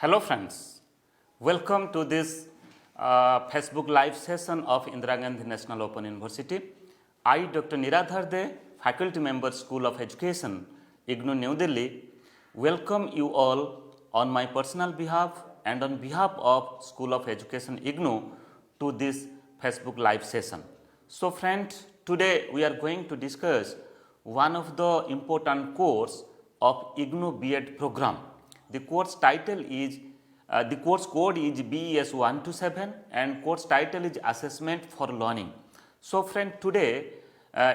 Hello friends, welcome to this Facebook live session of Indira Gandhi National Open University. I, Dr. Niradhar Dey, faculty member, School of Education, IGNOU, New Delhi, welcome you all on my personal behalf and on behalf of School of Education, IGNOU, to this Facebook live session. So friends, today we are going to discuss one of the important course of IGNOU B.Ed program. The course title is, the course code is BES-127 and course title is Assessment for Learning. So friend, today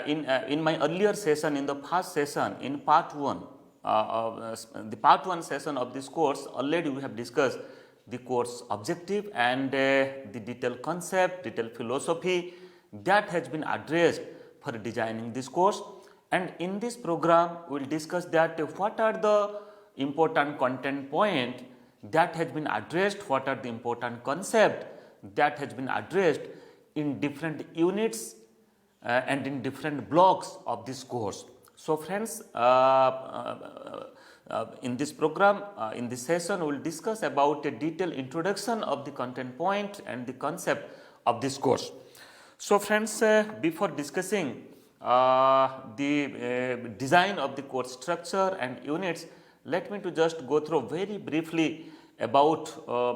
in my earlier session, in the first session, in part 1, the part 1 session of this course, already we have discussed the course objective and the detailed concept, detailed philosophy that has been addressed for designing this course. And in this program, we will discuss that what are the important content point that has been addressed, what are the important concept that has been addressed in different units and in different blocks of this course. So friends, in this program, in this session, we will discuss about a detailed introduction of the content point and the concept of this course. So friends, before discussing the design of the course structure and units, let me to just go through very briefly about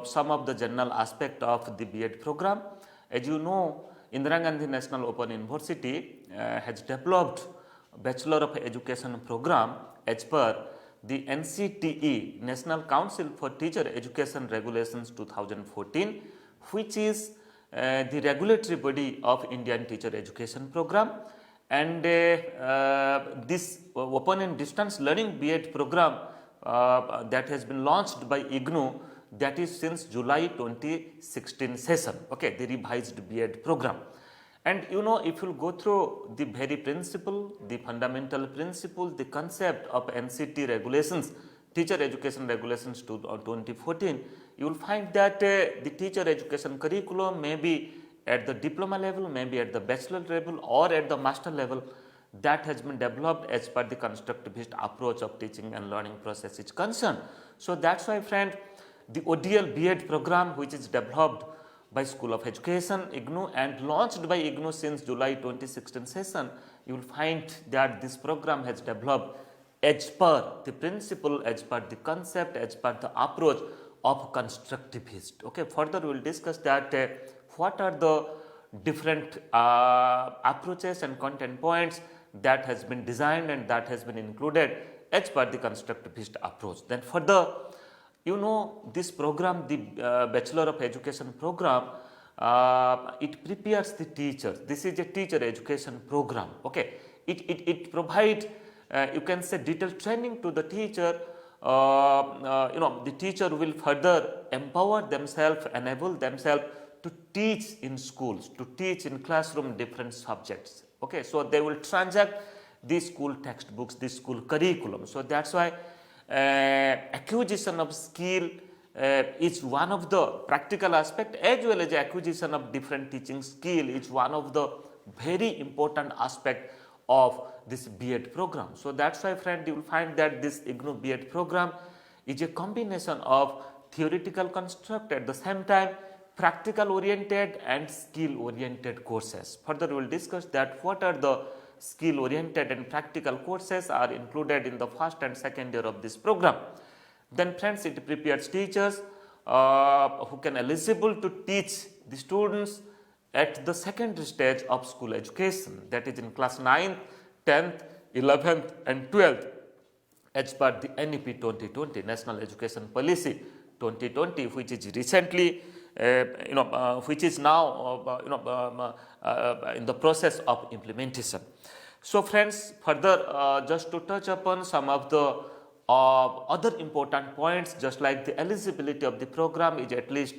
some of the general aspect of the B.Ed program. As you know, Indira Gandhi National Open University has developed Bachelor of Education program as per the NCTE, National Council for Teacher Education Regulations 2014, which is the regulatory body of Indian teacher education program. And this open and distance learning B.Ed program that has been launched by IGNOU, that is since July 2016 session, okay, the revised B.Ed program. And you know, if you go through the very principle, the fundamental principle, the concept of NCT regulations, teacher education regulations to 2014, you will find that the teacher education curriculum may be at the diploma level, maybe at the bachelor level or at the master level, that has been developed as per the constructivist approach of teaching and learning process is concerned. So that's why friend, the ODL B.Ed program, which is developed by School of Education, IGNOU, and launched by IGNOU since July 2016 session, you will find that this program has developed as per the principle, as per the concept, as per the approach of constructivist. Okay, further we will discuss that what are the different approaches and content points that has been designed and that has been included as per the constructivist approach. Then further, you know, this program, the Bachelor of Education program, it prepares the teachers. This is a teacher education program. Okay, it provides you can say detailed training to the teacher. You know, the teacher will further empower themselves, enable themselves to teach in schools, to teach in classroom different subjects. Okay, so they will transact the school textbooks, the school curriculum. So that's why acquisition of skill is one of the practical aspect, as well as acquisition of different teaching skill is one of the very important aspect of this B.Ed program. So that's why friend, you will find that this IGNOU B.Ed program is a combination of theoretical construct, at the same time practical oriented and skill oriented courses. Further we will discuss that what are the skill oriented and practical courses are included in the first and second year of this program. Then friends, it prepares teachers who can eligible to teach the students at the secondary stage of school education, that is in class 9th, 10th, 11th and 12th as per the NEP 2020, National Education Policy 2020, which is recently which is now in the process of implementation. So friends, further just to touch upon some of the other important points, just like the eligibility of the program is at least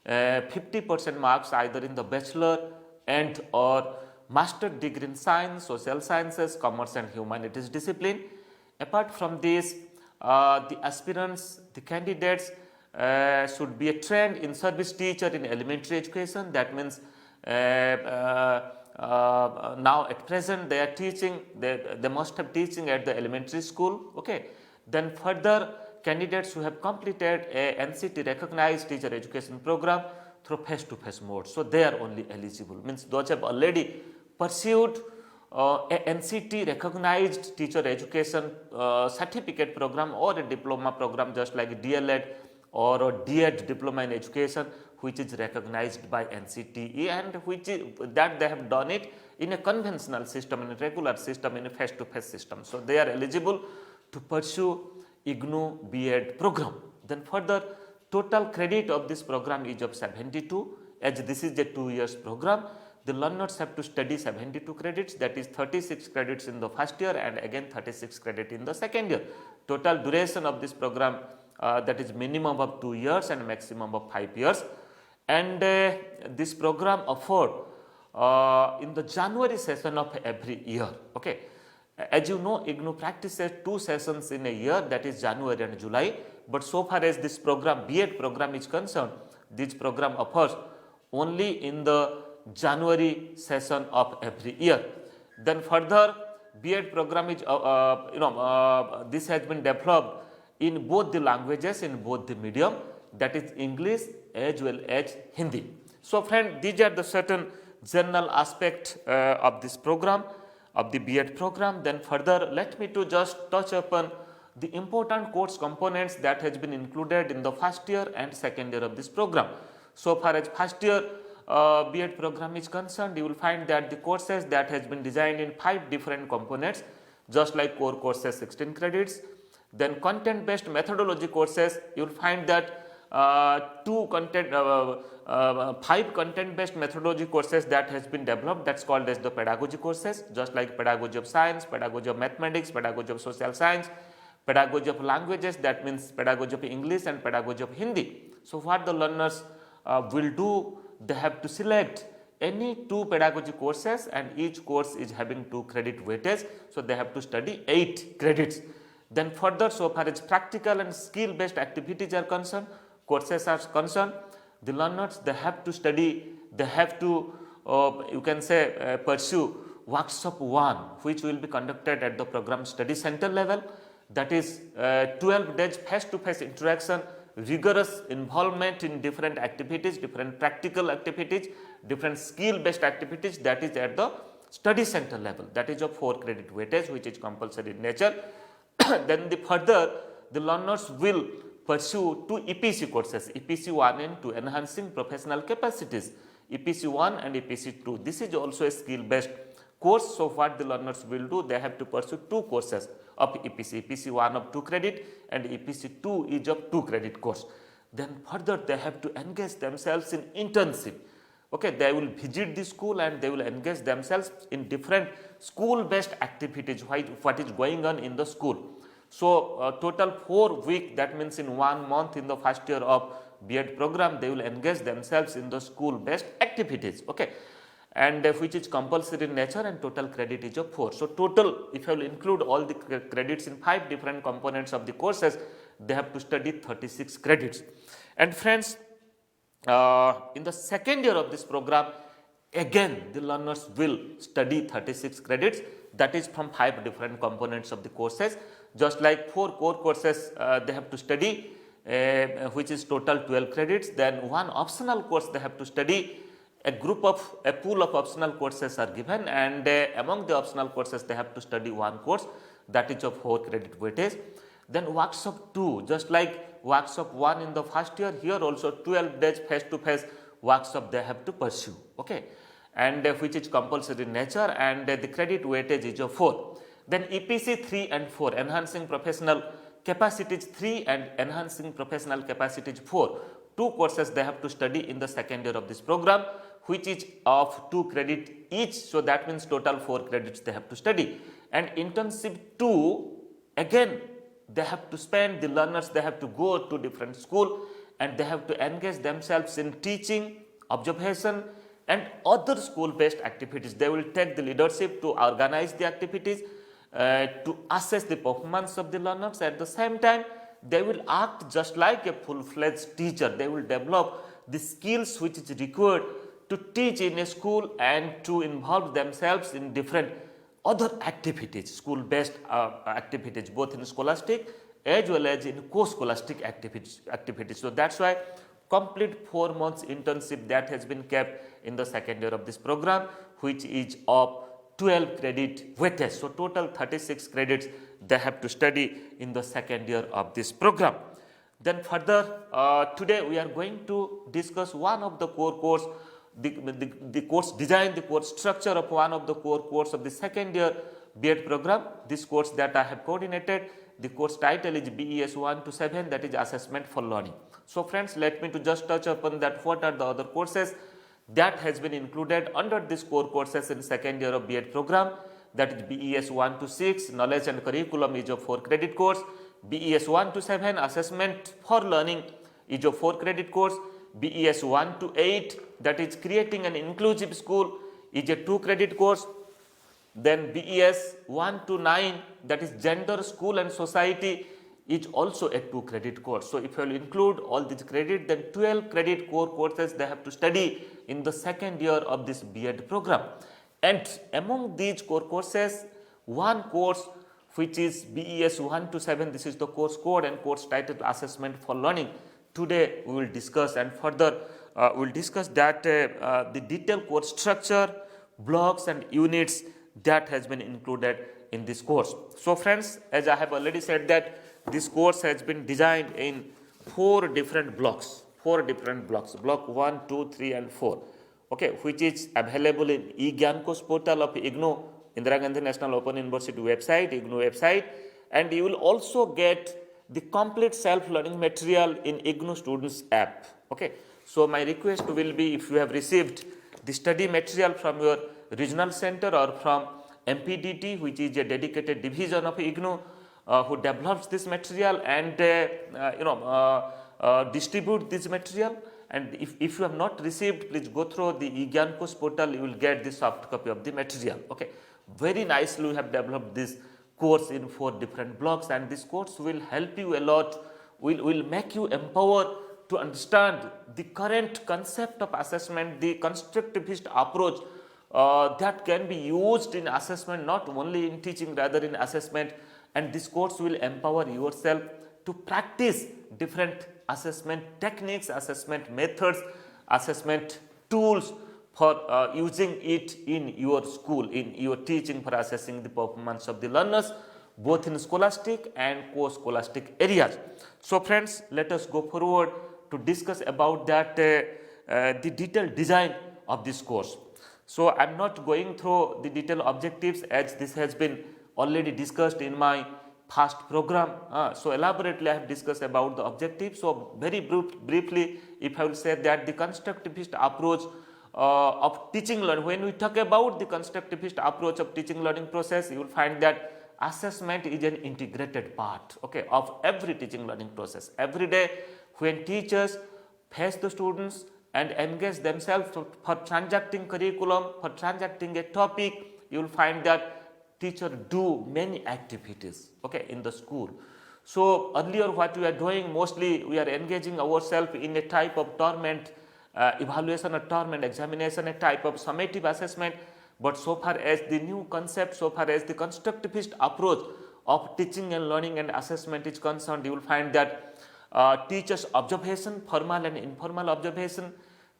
50% marks either in the bachelor and or master degree in science, social sciences, commerce and humanities discipline. Apart from this, the aspirants, the candidates should be a trained in service teacher in elementary education. That means now at present they are teaching, they must have teaching at the elementary school. Okay, then further candidates who have completed a NCT recognized teacher education program through face-to-face mode. So they are only eligible, means those have already pursued a NCT recognized teacher education certificate program or a diploma program, just like DLED or a B.Ed diploma in education, which is recognized by NCTE, and which is that they have done it in a conventional system, in a regular system, in a face-to-face system. So they are eligible to pursue IGNOU B.Ed program. Then further, total credit of this program is of 72, as this is a 2 years program. The learners have to study 72 credits, that is 36 credits in the first year and again 36 credit in the second year. Total duration of this program, that is minimum of 2 years and maximum of 5 years. And this program offered in the January session of every year. Okay. As you know, IGNOU practices 2 sessions in a year, that is January and July. But so far as this program, B.Ed program is concerned, this program offers only in the January session of every year. Then further, B.Ed program is this has been developed in both the languages, in both the medium, that is English as well as Hindi. So friend, these are the certain general aspect of this program, of the B.Ed program. Then further, let me to just touch upon the important course components that has been included in the first year and second year of this program. So far as first year B.Ed program is concerned, you will find that the courses that has been designed in 5 different components, just like core courses 16 credits. Then content based methodology courses, you will find that 5 content based methodology courses that has been developed, that's called as the pedagogy courses, just like pedagogy of science, pedagogy of mathematics, pedagogy of social science, pedagogy of languages, that means pedagogy of English and pedagogy of Hindi. So what the learners will do, they have to select any 2 pedagogy courses, and each course is having 2 credit weightage. So they have to study 8 credits. Then further, so far as practical and skill based activities are concerned, courses are concerned, the learners, they have to study, they have to you can say pursue workshop 1, which will be conducted at the program study center level, that is 12 days face-to-face interaction, rigorous involvement in different activities, different practical activities, different skill based activities, that is at the study center level, that is of 4 credit weightage, which is compulsory in nature. Then the further, the learners will pursue 2 EPC courses, EPC 1 and 2, enhancing professional capacities, EPC 1 and EPC 2. This is also a skill based course. So what the learners will do, they have to pursue 2 courses of EPC, EPC 1 of 2 credit and EPC 2 is of 2 credit course. Then further, they have to engage themselves in internship. Okay, they will visit the school and they will engage themselves in different school based activities, what is going on in the school. So total 4 weeks, that means in 1 month in the first year of B.Ed program, they will engage themselves in the school based activities. Okay, and which is compulsory in nature, and total credit is of 4. So total, if I will include all the credits in 5 different components of the courses, they have to study 36 credits. And friends, in the second year of this program, again the learners will study 36 credits, that is from 5 different components of the courses, just like 4 core courses they have to study, which is total 12 credits. Then 1 optional course they have to study. A pool of optional courses are given, and among the optional courses they have to study 1 course, that is of 4 credit weightage. Then workshop 2, just like workshop 1 in the first year, here also 12 days face to face workshop they have to pursue. Okay, and which is compulsory in nature, and the credit weightage is of 4. Then EPC 3 and 4, enhancing professional capacities 3 and enhancing professional capacities 4. 2 courses they have to study in the second year of this program, which is of 2 credit each. So that means total 4 credits they have to study. And internship 2, again they have to spend, the learners, they have to go to different school and they have to engage themselves in teaching, observation and other school based activities. They will take the leadership to organize the activities, to assess the performance of the learners. At the same time, they will act just like a full-fledged teacher. They will develop the skills which is required to teach in a school and to involve themselves in different other activities, school-based activities, both in scholastic as well as in co-scholastic activities. So that's why complete 4 months internship that has been kept in the second year of this program, which is of 12 credit weightage. So total 36 credits they have to study in the second year of this program. Then further, today we are going to discuss one of the core course, the course design, the course structure of one of the core course of the second year B.Ed program. This course that I have coordinated, the course title is BES-127, that is Assessment for Learning. So friends, let me to just touch upon that what are the other courses that has been included under this core courses in second year of B.Ed program, that is BES-126, Knowledge and Curriculum is a 4 credit course, BES-127, Assessment for Learning is a 4 credit course, BES-128, that is Creating an Inclusive School, is a 2 credit course. Then BES-129, that is Gender, School and Society, is also a 2 credit course. So if you will include all these credit, then 12 credit core courses they have to study in the second year of this B.Ed program. And among these core courses, one course which is BES-127, this is the course code and course title Assessment for Learning. Today we will discuss, and further we will discuss that the detailed course structure, blocks and units that has been included in this course. So friends, as I have already said that this course has been designed in 4 different blocks, block 1, 2, 3 and 4, okay, which is available in IGNOU portal of IGNOU, Indira Gandhi National Open University website, IGNOU website, and you will also get the complete self-learning material in IGNOU Students app. Okay, so my request will be, if you have received the study material from your regional center or from MPDT, which is a dedicated division of IGNOU who develops this material and distribute this material, and if you have not received, please go through the IGNOU portal, you will get the soft copy of the material. Okay, very nicely we have developed this course in 4 different blocks, and this course will help you a lot, will make you empowered to understand the current concept of assessment, the constructivist approach that can be used in assessment, not only in teaching, rather in assessment. And this course will empower yourself to practice different assessment techniques, assessment methods, assessment tools for using it in your school, in your teaching, for assessing the performance of the learners, both in scholastic and co-scholastic areas. So friends, let us go forward to discuss about that the detailed design of this course. So I am not going through the detailed objectives, as this has been already discussed in my past program. So elaborately I have discussed about the objectives. So very briefly, if I will say that the constructivist approach of teaching learning, when we talk about the constructivist approach of teaching learning process, you will find that assessment is an integrated part, okay, of every teaching learning process. Every day when teachers face the students and engage themselves for transacting curriculum, for transacting a topic, you will find that teacher do many activities, okay, in the school. So earlier what we are doing, mostly we are engaging ourselves in a type of torment evaluation or torment examination, a type of summative assessment. But so far as the new concept, so far as the constructivist approach of teaching and learning and assessment is concerned, you will find that teachers' observation, formal and informal observation,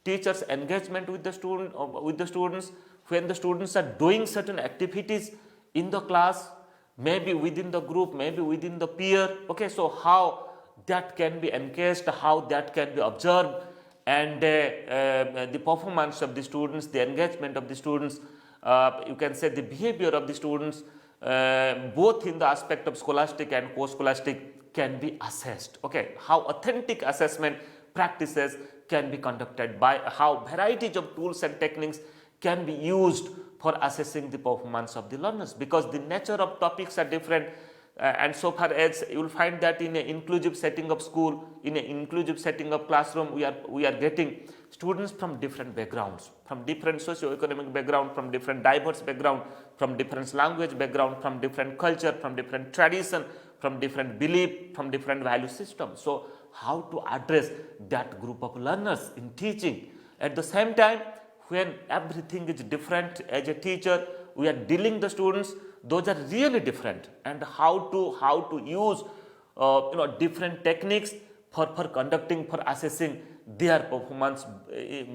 teachers' engagement with the students, when the students are doing certain activities in the class, maybe within the group, maybe within the peer. Okay, so how that can be encased, how that can be observed, and the performance of the students, the engagement of the students, you can say the behavior of the students, both in the aspect of scholastic and co-scholastic, can be assessed. Okay, how authentic assessment practices can be conducted, by how varieties of tools and techniques can be used for assessing the performance of the learners, because the nature of topics are different. And so far as you will find that in an inclusive setting of school, in an inclusive setting of classroom, we are getting students from different backgrounds, from different socio-economic background, from different diverse background, from different language background, from different culture, from different tradition, from different belief, from different value system. So how to address that group of learners in teaching? At the same time, when everything is different, as a teacher, we are dealing the students, those are really different, and how to use different techniques for conducting, for assessing their performance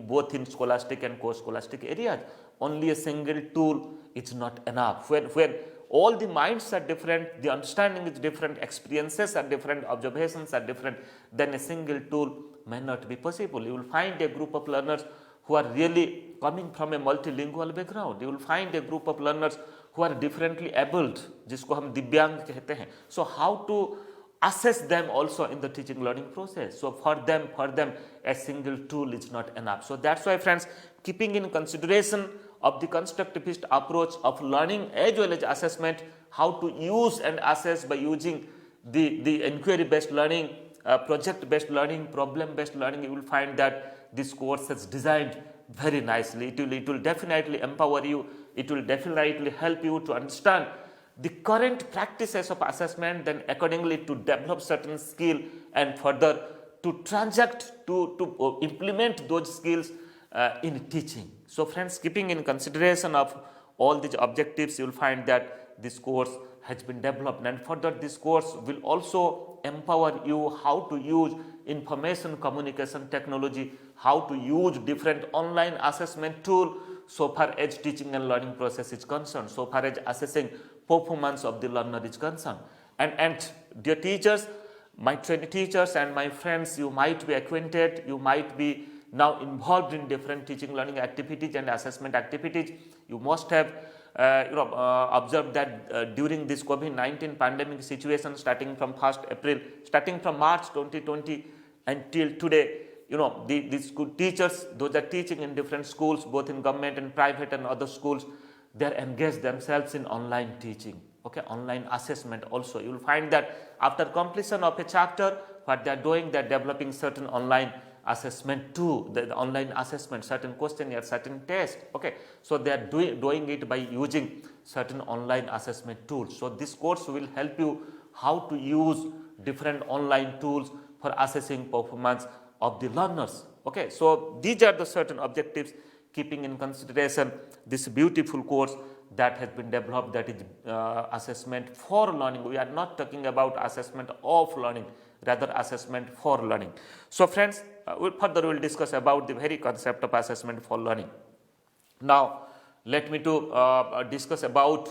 both in scholastic and co-scholastic areas. Only a single tool is not enough. When all the minds are different, the understanding is different, experiences are different, observations are different, then a single tool may not be possible. You will find a group of learners who are really coming from a multilingual background. You will find a group of learners who are differently abled, जिसको हम दिव्यांग कहते हैं. So how to assess them also in the teaching learning process? So for them a single tool is not enough. So that's why, friends, keeping in consideration of the constructivist approach of learning as well as assessment, how to use and assess by using the inquiry based learning, project based learning, problem based learning, you will find that this course is designed very nicely. It will definitely empower you. It will definitely help you to understand the current practices of assessment, then accordingly to develop certain skill and further to transact, to implement those skills in teaching. So friends, keeping in consideration of all these objectives, you will find that this course has been developed, and further this course will also empower you how to use information communication technology, how to use different online assessment tool so far as teaching and learning process is concerned, so far as assessing performance of the learner is concerned. And dear teachers, my trainee teachers and my friends, you might be acquainted, you might be now involved in different teaching learning activities and assessment activities. You must have observed that during this COVID-19 pandemic situation, starting from 1st April, starting from March 2020 until today, the school teachers, those are teaching in different schools, both in government and private and other schools, they are engaged themselves in online teaching, online assessment also. You will find that after completion of a chapter, what they are doing, they are developing certain online assessment too, the online assessment, certain questionnaire, certain test. So they are doing it by using certain online assessment tools. So this course will help you how to use different online tools for assessing performance of the learners. So these are the certain objectives, keeping in consideration this beautiful course that has been developed, that is assessment for learning. We are not talking about assessment of learning, rather assessment for learning. So friends, we will discuss about the very concept of assessment for learning. Now let me to discuss about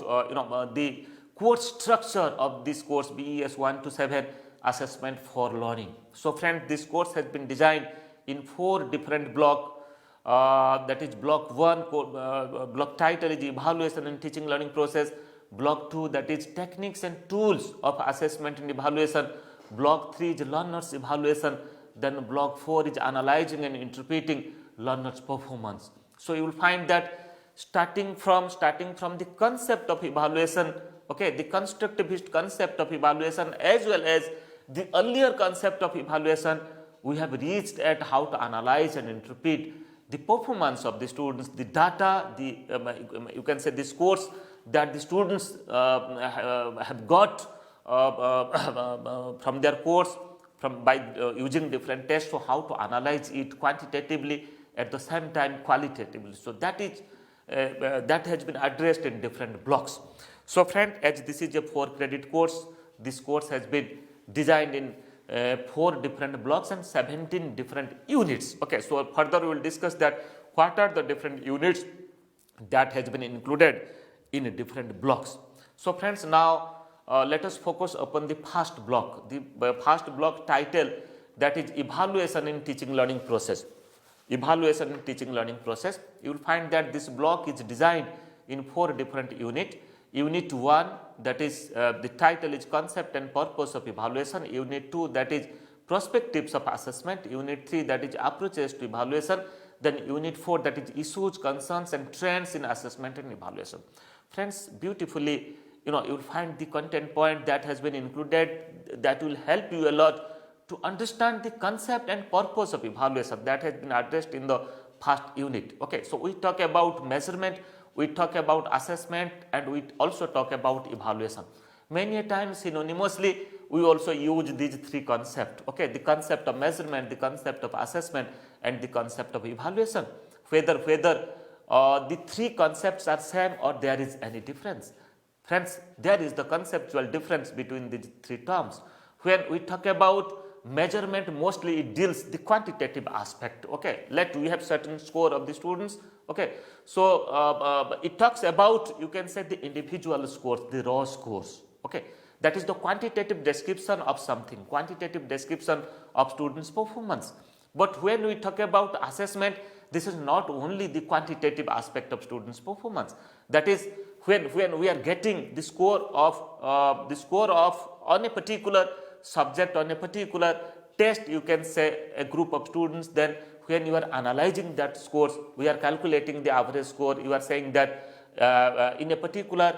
the course structure of this course, BES-127 assessment for learning. So friends, this course has been designed in 4 different blocks. That is block 1, block title is evaluation and teaching learning process. Block 2, that is techniques and tools of assessment and evaluation. Block 3 is learners evaluation. Then block 4 is analyzing and interpreting learners performance. So you will find that starting from the concept of evaluation, the constructivist concept of evaluation, as well as the earlier concept of evaluation, we have reached at how to analyze and interpret the performance of the students, the data, you can say the scores that the students have got from their course by using different tests. So how to analyze it quantitatively, at the same time qualitatively. So that has been addressed in different blocks. So friend, as this is a 4-credit course, this course has been designed in 4 different blocks and 17 different units. So further we will discuss that what are the different units that has been included in different blocks. So friends, now let us focus upon the first block. The first block title, that is evaluation in teaching learning process. Evaluation in teaching learning process. You will find that this block is designed in 4 different units. Unit 1, that is the title is concept and purpose of evaluation. Unit 2, that is perspectives of assessment. Unit 3, that is approaches to evaluation. Then Unit 4, that is issues, concerns and trends in assessment and evaluation. Friends, beautifully, you will find the content point that has been included that will help you a lot to understand the concept and purpose of evaluation that has been addressed in the first unit. So we talk about measurement, we talk about assessment, and we also talk about evaluation. Many a times synonymously we also use these 3 concepts, the concept of measurement, the concept of assessment and the concept of evaluation. Whether the 3 concepts are same or there is any difference. Friends, there is the conceptual difference between these 3 terms. When we talk about measurement, mostly it deals the quantitative aspect. Okay, we have certain score of the students. Okay, so it talks about, you can say, the individual scores, the raw scores. Okay, that is the quantitative description of something, quantitative description of students' performance. But when we talk about assessment, this is not only the quantitative aspect of students' performance. That is, when we are getting the score of on a particular subject, on a particular test, you can say, a group of students, then when you are analyzing that scores, we are calculating the average score. You are saying that in a particular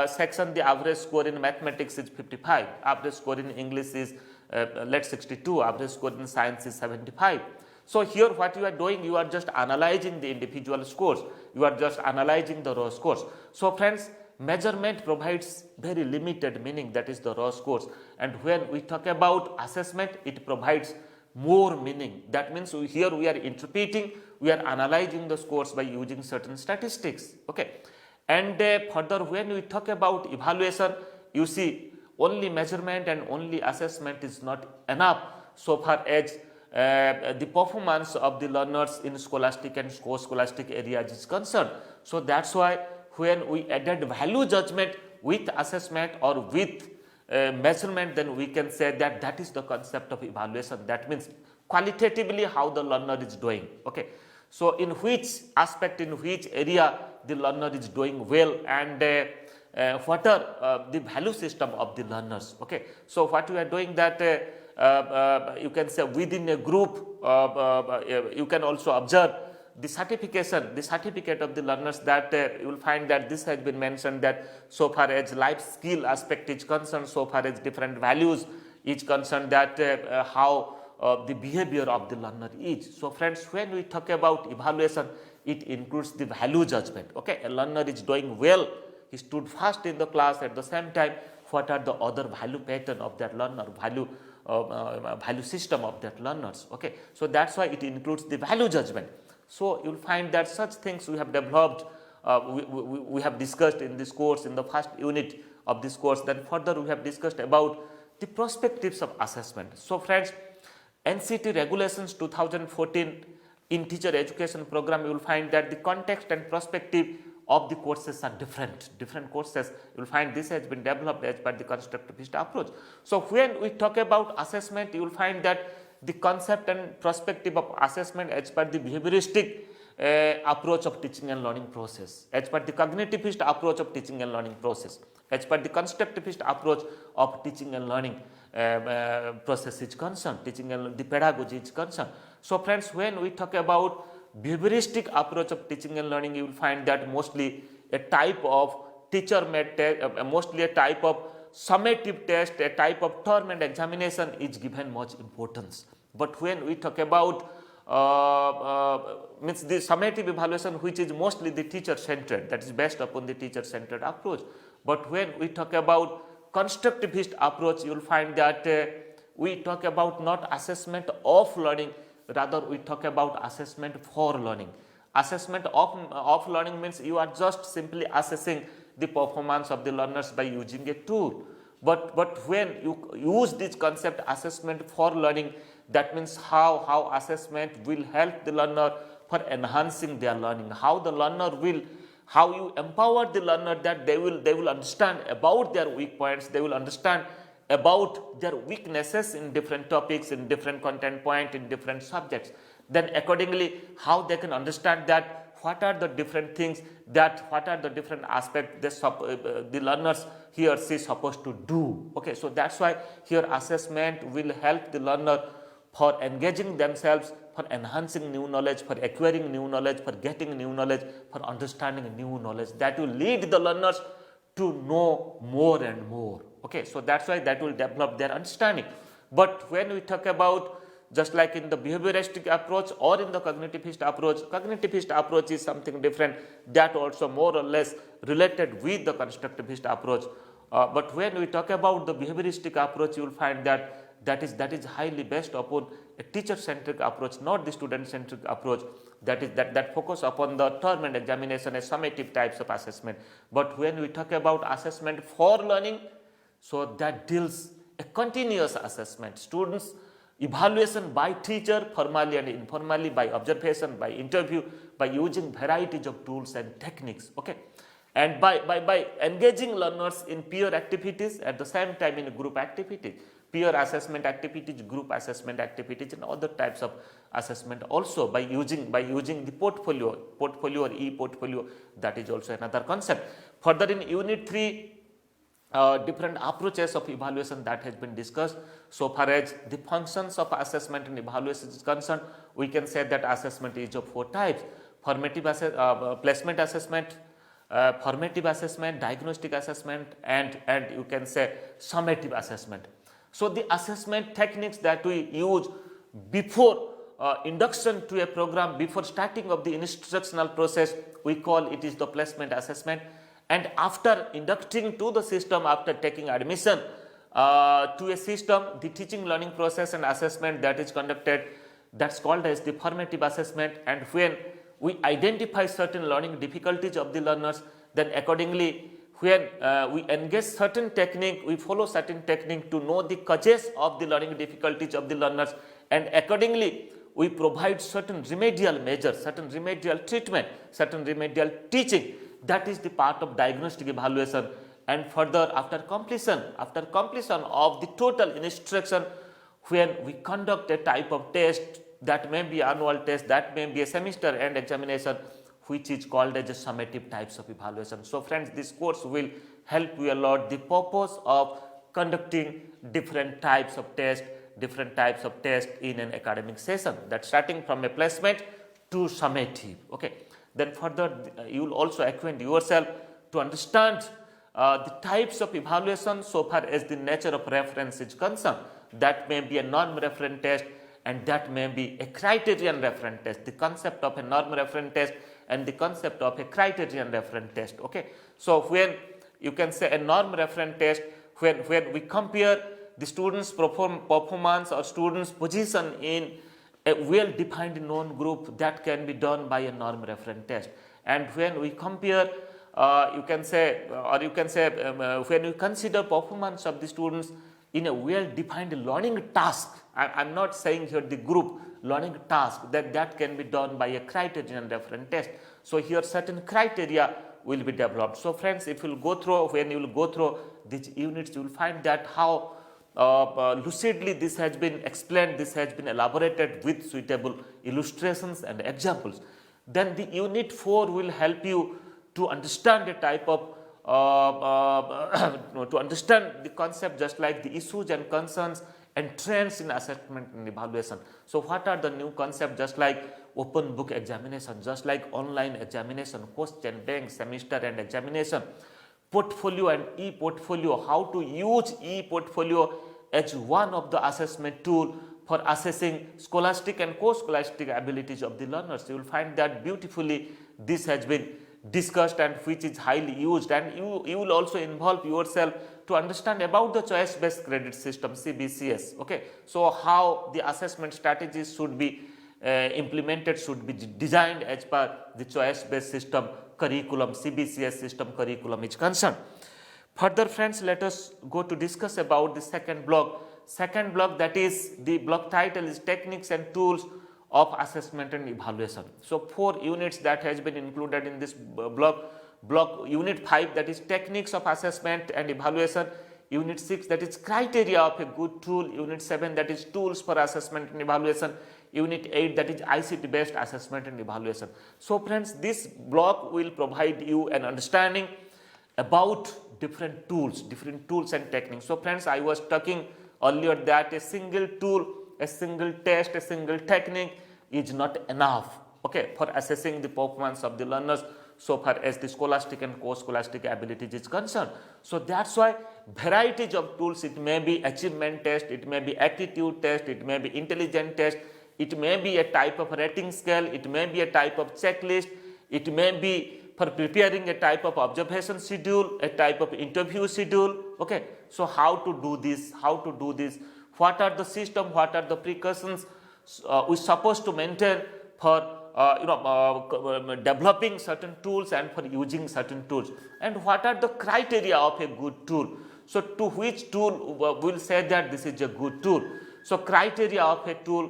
section, the average score in mathematics is 55, average score in English is 62, average score in science is 75. So here what you are doing, you are just analyzing the individual scores, you are just analyzing the raw scores. So friends, measurement provides very limited meaning, that is the raw scores, and when we talk about assessment, it provides more meaning. That means here we are interpreting, we are analyzing the scores by using certain statistics. Okay, and further when we talk about evaluation, you see, only measurement and only assessment is not enough so far as the performance of the learners in scholastic and co-scholastic areas is concerned. So that's why when we added value judgment with assessment or with measurement, then we can say that that is the concept of evaluation. That means qualitatively how the learner is doing. Okay, so in which aspect, in which area the learner is doing well, and what are the value system of the learners. Okay, so what we are doing that you can say within a group, you can also observe the certification, the certificate of the learners, that you will find that this has been mentioned that so far as life skill aspect is concerned, so far as different values is concerned, that how the behavior of the learner is. So friends, when we talk about evaluation, it includes the value judgment. Okay, a learner is doing well, he stood fast in the class, at the same time what are the other value pattern of that learner, value system of that learners. Okay, so that's why it includes the value judgment. So you will find that such things we have developed, we have discussed in this course, in the first unit of this course. Then further we have discussed about the perspectives of assessment. So friends, NCT regulations 2014 in teacher education program, you will find that the context and perspective of the courses are different courses. You will find this has been developed as per the constructivist approach. So when we talk about assessment, you will find that the concept and perspective of assessment as per the behavioristic approach of teaching and learning process, as per the cognitivist approach of teaching and learning process, as per the constructivist approach of teaching and learning process is concerned, teaching and the pedagogy is concerned. So friends, when we talk about behavioristic approach of teaching and learning, you will find that mostly a type of teacher-made test, mostly a type of summative test, a type of term and examination is given much importance. But when we talk about means the summative evaluation, which is mostly the teacher-centered, that is based upon the teacher-centered approach. But when we talk about constructivist approach, you will find that we talk about not assessment of learning, rather we talk about assessment for learning. Assessment of learning means you are just simply assessing the performance of the learners by using a tool. But when you use this concept assessment for learning, that means how assessment will help the learner for enhancing their learning, how you empower the learner that they will understand about their weak points, they will understand about their weaknesses in different topics, in different content point, in different subjects. Then accordingly, how they can understand that what are the different things, that what are the different aspects the learners he or she is supposed to do. Okay, so that's why here assessment will help the learner for engaging themselves, for enhancing new knowledge, for acquiring new knowledge, for getting new knowledge, for understanding new knowledge. That will lead the learners to know more and more. Okay, so that's why that will develop their understanding. But when we talk about, just like in the behavioristic approach or in the cognitivist approach is something different, that also more or less related with the constructivist approach. But when we talk about the behavioristic approach, you will find that is highly based upon a teacher-centric approach, not the student-centric approach. That focus upon the term and examination as summative types of assessment. But when we talk about assessment for learning, so that deals a continuous assessment. Students evaluation by teacher formally and informally, by observation, by interview, by using varieties of tools and techniques. Okay, and by engaging learners in peer activities, at the same time in group activities, peer assessment activities, group assessment activities, and other types of assessment, also by using the portfolio or e-portfolio. That is also another concept. Further, in unit 3, different approaches of evaluation that has been discussed. So far as the functions of assessment and evaluation is concerned, we can say that assessment is of 4 types: formative placement assessment, formative assessment, diagnostic assessment, and you can say summative assessment. So the assessment techniques that we use before induction to a program, before starting of the instructional process, we call it is the placement assessment. And after inducting to the system, after taking admission to a system, the teaching learning process and assessment that is conducted, that's called as the formative assessment. And when we identify certain learning difficulties of the learners, then accordingly when we engage certain technique, we follow certain technique to know the causes of the learning difficulties of the learners, and accordingly we provide certain remedial measures, certain remedial treatment, certain remedial teaching. That is the part of diagnostic evaluation. And further, after completion of the total instruction, when we conduct a type of test, that may be annual test, that may be a semester end examination, which is called as a summative types of evaluation. So friends, this course will help you a lot. The purpose of conducting different types of tests in an academic session, that starting from a placement to summative. Okay. Then further, you will also acquaint yourself to understand the types of evaluation so far as the nature of reference is concerned. That may be a norm-reference test, and that may be a criterion reference test. The concept of a norm-reference test and the concept of a criterion reference test. Okay. So when you can say a norm-reference test, when we compare the students' performance or students' position in a well-defined known group, that can be done by a norm reference test. And when we compare, when you consider performance of the students in a well-defined learning task, I'm not saying here the group learning task, that can be done by a criterion reference test. So here certain criteria will be developed. So friends, if you will go through, when you will go through these units, you will find that how lucidly this has been explained, this has been elaborated with suitable illustrations and examples. Then the unit 4 will help you to understand a type of to understand the concept, just like the issues and concerns and trends in assessment and evaluation. So what are the new concepts, just like open book examination, just like online examination, question bank, semester and examination, portfolio and e-portfolio, how to use e-portfolio as one of the assessment tool for assessing scholastic and co-scholastic abilities of the learners. You will find that beautifully this has been discussed and which is highly used, and you will also involve yourself to understand about the choice based credit system, CBCS. Okay, so how the assessment strategies should be implemented, should be designed as per the choice based system curriculum, CBCS system curriculum is concerned. Further friends, let us go to discuss about the second block. Second block, that is the block title is techniques and tools of assessment and evaluation. So 4 units that has been included in this block. Unit 5, that is techniques of assessment and evaluation. Unit 6, that is criteria of a good tool. Unit 7, that is tools for assessment and evaluation. Unit 8, that is ICT based assessment and evaluation. So friends, this block will provide you an understanding about different tools and techniques. So friends, I was talking earlier that a single tool, a single test, a single technique is not enough, okay, for assessing the performance of the learners so far as the scholastic and co-scholastic abilities is concerned. So that's why varieties of tools, it may be achievement test, it may be aptitude test, it may be intelligence test, it may be a type of rating scale, it may be a type of checklist, it may be for preparing a type of observation schedule, a type of interview schedule. Okay, so how to do this, what are the system, what are the precautions we supposed to maintain for developing certain tools and for using certain tools, and what are the criteria of a good tool. So to which tool we will say that this is a good tool. So criteria of a tool,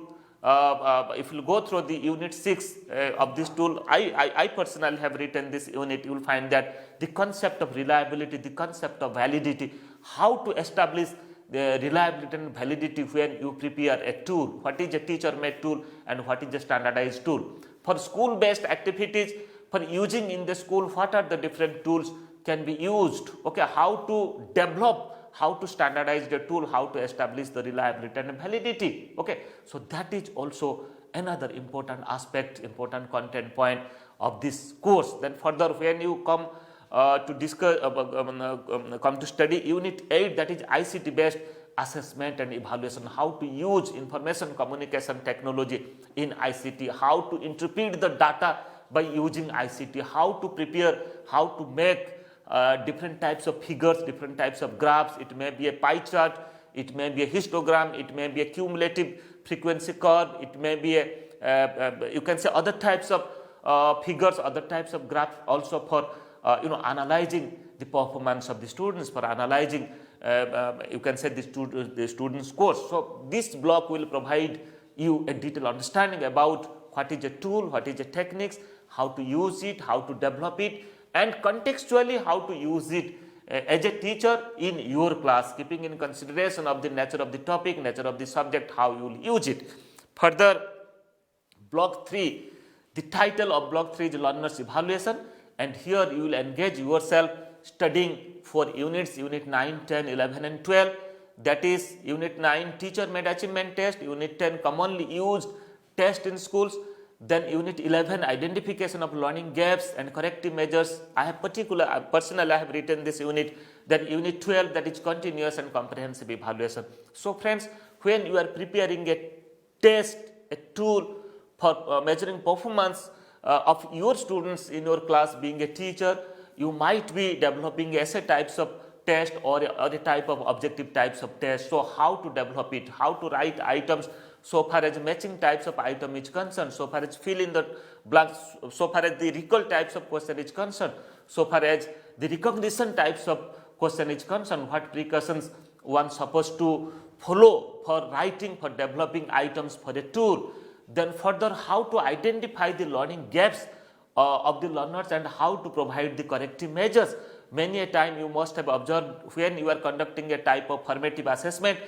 if you go through the unit 6 of this tool, I personally have written this unit. You will find that the concept of reliability, the concept of validity, how to establish the reliability and validity when you prepare a tool, what is a teacher made tool and what is a standardized tool. For school based activities, for using in the school, what are the different tools can be used, okay, how to develop, how to standardize the tool, how to establish the reliability and validity, okay. So that is also another important aspect, important content point of this course. Then further, when you come to discuss, come to study unit 8, that is ICT based assessment and evaluation, how to use information communication technology in ICT, how to interpret the data by using ICT, how to prepare, how to make different types of figures, different types of graphs. It may be a pie chart, it may be a histogram, it may be a cumulative frequency curve, it may be a you can say other types of figures, other types of graphs also for analyzing the performance of the students, for analyzing you can say the students course. So this block will provide you a detailed understanding about what is a tool, what is a techniques, how to use it, how to develop it, and contextually how to use it as a teacher in your class, keeping in consideration of the nature of the topic, nature of the subject, how you will use it. Further, block 3, the title of block 3 is learners evaluation, and here you will engage yourself studying for units, unit 9, 10, 11 and 12, that is unit 9 teacher made achievement test, unit 10 commonly used test in schools, then unit 11 identification of learning gaps and corrective measures. I have personally I have written this unit. Then unit 12, that is continuous and comprehensive evaluation. So friends, when you are preparing a test, a tool for measuring performance of your students in your class, being a teacher, you might be developing essay types of test or a type of objective types of test. So how to develop it, how to write items so far as matching types of item is concerned, so far as fill in the blanks, so far as the recall types of question is concerned, so far as the recognition types of question is concerned, what precautions one supposed to follow for writing, for developing items for a tool. Then further, how to identify the learning gaps of the learners and how to provide the corrective measures. Many a time you must have observed when you are conducting a type of formative assessment,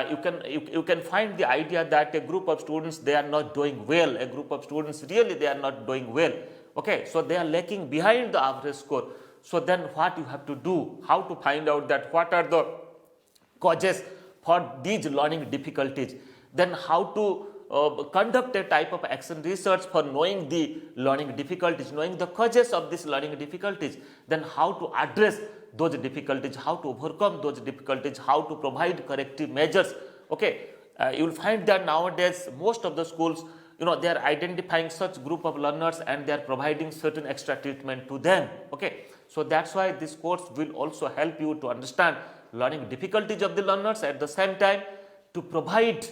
you can find the idea that a group of students, they are not doing well, a group of students really they are not doing well, okay, so they are lacking behind the average score. So then what you have to do, how to find out that what are the causes for these learning difficulties, then how to conduct a type of action research for knowing the learning difficulties, knowing the causes of these learning difficulties, then how to address those difficulties, how to overcome those difficulties, how to provide corrective measures, okay. You will find that nowadays most of the schools, they are identifying such group of learners and they are providing certain extra treatment to them, okay. So that's why this course will also help you to understand learning difficulties of the learners, at the same time to provide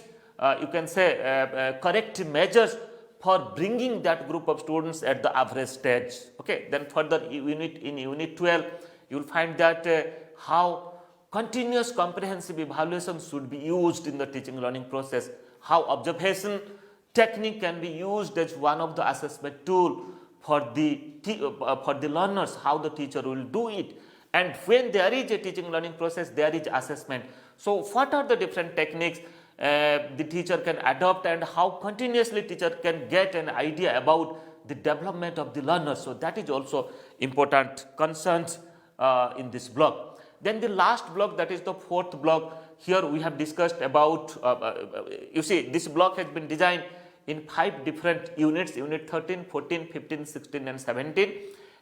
you can say corrective measures for bringing that group of students at the average stage, okay. Then further in unit 12 you will find that how continuous comprehensive evaluation should be used in the teaching learning process, how observation technique can be used as one of the assessment tool for the learners, how the teacher will do it, and when there is a teaching learning process there is assessment. So what are the different techniques the teacher can adopt and how continuously teacher can get an idea about the development of the learners. So that is also important concerns in this block. Then the last block, that is the fourth block, here we have discussed about you see this block has been designed in 5 different units, unit 13, 14, 15, 16 and 17,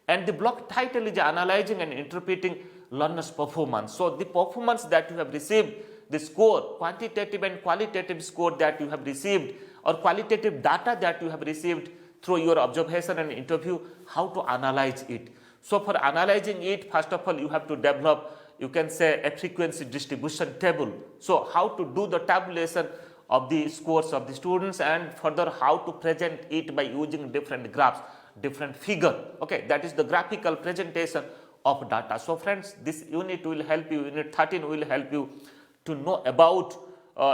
and the block title is analyzing and interpreting learners performance. So the performance that you have received, the score, quantitative and qualitative score that you have received or qualitative data that you have received through your observation and interview, how to analyze it. So for analyzing it, first of all you have to develop, you can say, a frequency distribution table. So how to do the tabulation of the scores of the students, and further how to present it by using different graphs, different figure, okay, that is the graphical presentation of data. So friends, this unit will help you, unit 13 will help you to know about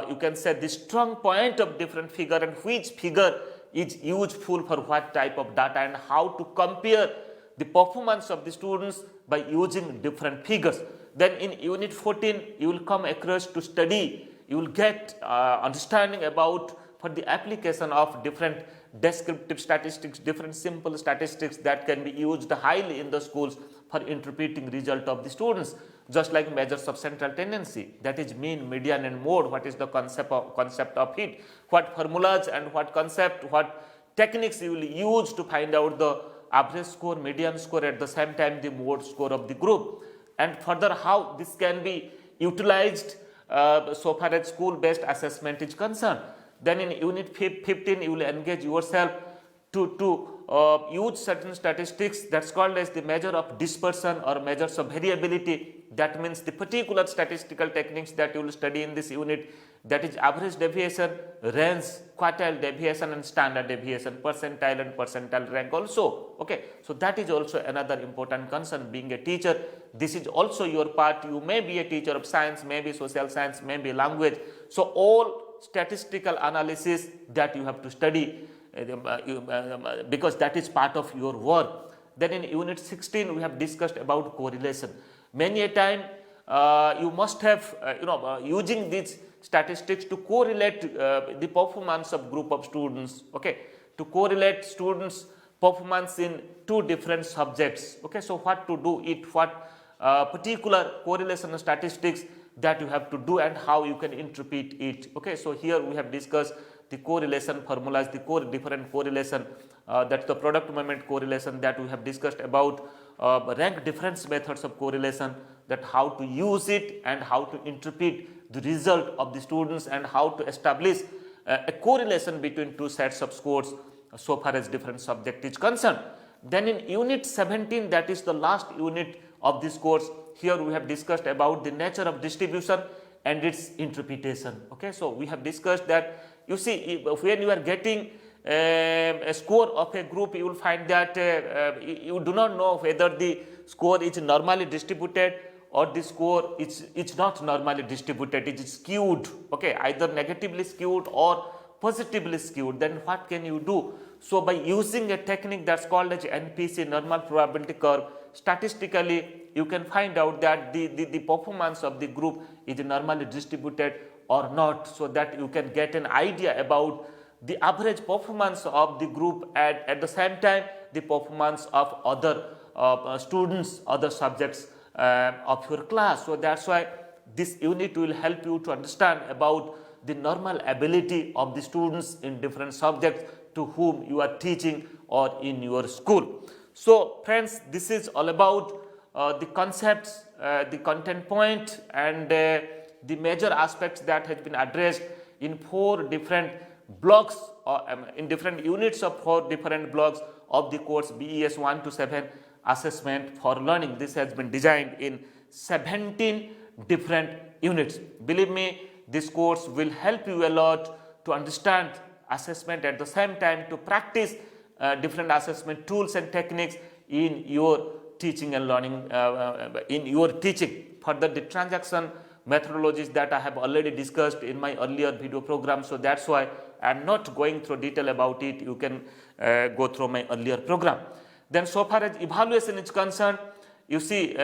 you can say the strong point of different figure and which figure is useful for what type of data and how to compare the performance of the students by using different figures. Then in unit 14 you will come across to study, you will get understanding about for the application of different descriptive statistics, different simple statistics that can be used highly in the schools for interpreting result of the students, just like measures of central tendency, that is mean, median and mode. What is the concept of it, what formulas and what concept, what techniques you will use to find out the average score, median score, at the same time the mode score of the group, and further how this can be utilized so far as school based assessment is concerned. Then in unit 15 you will engage yourself to use certain statistics that's called as the measure of dispersion or measures of variability. That means the particular statistical techniques that you will study in this unit, that is average deviation, range, quartile deviation and standard deviation, percentile and percentile rank also. Okay, so that is also another important concern. Being a teacher, this is also your part. You may be a teacher of science, maybe social science, maybe language. So all statistical analysis that you have to study because that is part of your work. Then in unit 16 we have discussed about correlation. Many a time you must have using these statistics to correlate the performance of group of students, okay, to correlate students performance in two different subjects. Okay, so what to do it, what particular correlation statistics that you have to do and how you can interpret it. Okay, so here we have discussed the correlation formulas, the different correlation, that's the product moment correlation that we have discussed about, rank difference methods of correlation, that how to use it and how to interpret the result of the students and how to establish a correlation between two sets of scores so far as different subject is concerned. Then in unit 17, that is the last unit of this course, here we have discussed about the nature of distribution and its interpretation. Okay, so we have discussed that you see when you are getting a score of a group, you will find that you do not know whether the score is normally distributed or the score is not normally distributed, it is skewed, okay, either negatively skewed or positively skewed. Then what can you do? So by using a technique that's called as NPC, normal probability curve, statistically you can find out that the performance of the group is normally distributed or not, so that you can get an idea about the average performance of the group at the same time the performance of other students, other subjects of your class. So that's why this unit will help you to understand about the normal ability of the students in different subjects to whom you are teaching or in your school. So friends, this is all about the concepts, the content point and the major aspects that has been addressed in 4 different blocks in different units of 4 different blocks of the course BES-127 assessment for learning. This has been designed in 17 different units. Believe me, this course will help you a lot to understand assessment, at the same time to practice different assessment tools and techniques in your teaching and learning, in your teaching. Further, the transaction methodologies that I have already discussed in my earlier video program, so that's why I am not going through detail about it. You can go through my earlier program. Then so far as evaluation is concerned, you see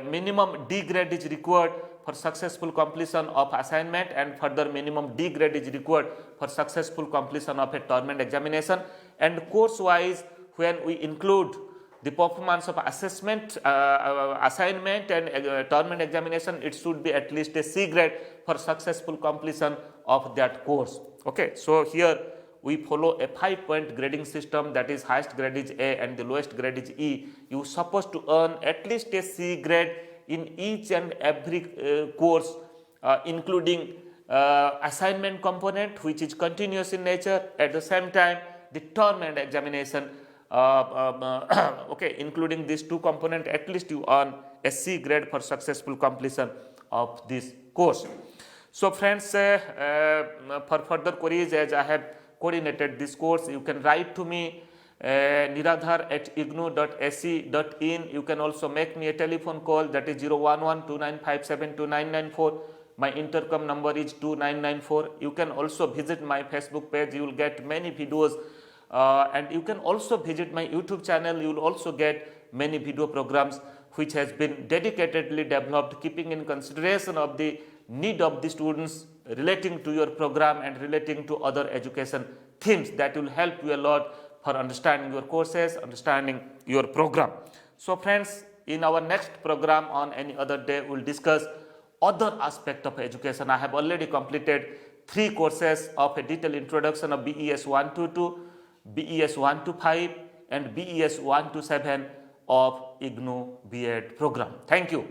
minimum D grade is required for successful completion of assignment, and further minimum D grade is required for successful completion of a term examination. And course wise, when we include the performance of assessment, assignment and term examination, it should be at least a C grade for successful completion of that course. Okay, so here we follow a 5-point grading system, that is highest grade is A and the lowest grade is E. You are supposed to earn at least a C grade in each and every course, including assignment component which is continuous in nature, at the same time the term and examination, okay, including these 2 components, at least you earn a C grade for successful completion of this course. So friends, for further queries, as I have coordinated this course, you can write to me niradhar@ignou.ac.in. You can also make me a telephone call, that is 011-2957-2994. My intercom number is 2994. You can also visit my Facebook page. You will get many videos, and you can also visit my YouTube channel. You will also get many video programs which has been dedicatedly developed, keeping in consideration of the need of the students relating to your program and relating to other education themes that will help you a lot for understanding your courses, understanding your program. So friends, in our next program on any other day, we will discuss other aspect of education. I have already completed 3 courses of a detailed introduction of BES-122, BES-125 and BES-127 of IGNOU B.Ed program. Thank you.